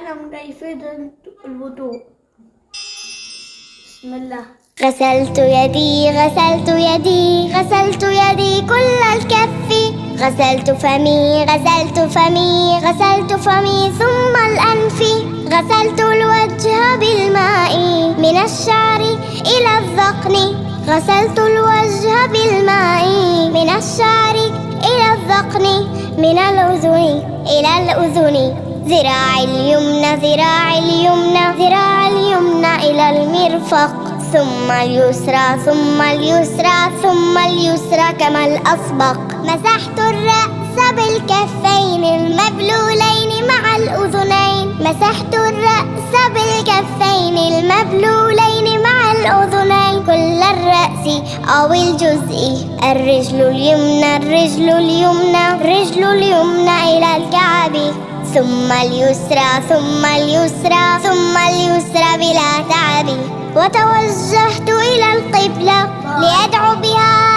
نتعلم كيفية الوضوء. بسم الله. غسلت يدي غسلت يدي غسلت يدي كل الكف، غسلت فمي غسلت فمي غسلت فمي ثم الأنف، غسلت الوجه بالماء من الشعر إلى الذقن، غسلت الوجه بالماء من الشعر إلى الذقن، من الأذن إلى الأذن، ذراعي اليمنى ذراعي اليمنى ذراعي اليمنى إلى المرفق، ثم اليسرى ثم اليسرى ثم اليسرى كما الأسبق. مسحت الرأس بالكفين المبلولين مع الأذنين، مسحت الرأس بالكفين المبلولين مع الأذنين، كل الرأس أو الجزء، الرجل اليمنى الرجل اليمنى الرجل اليمنى إلى الكعب، ثم اليسرى ثم اليسرى ثم اليسرى بلا تعب. وتوجهت إلى القبلة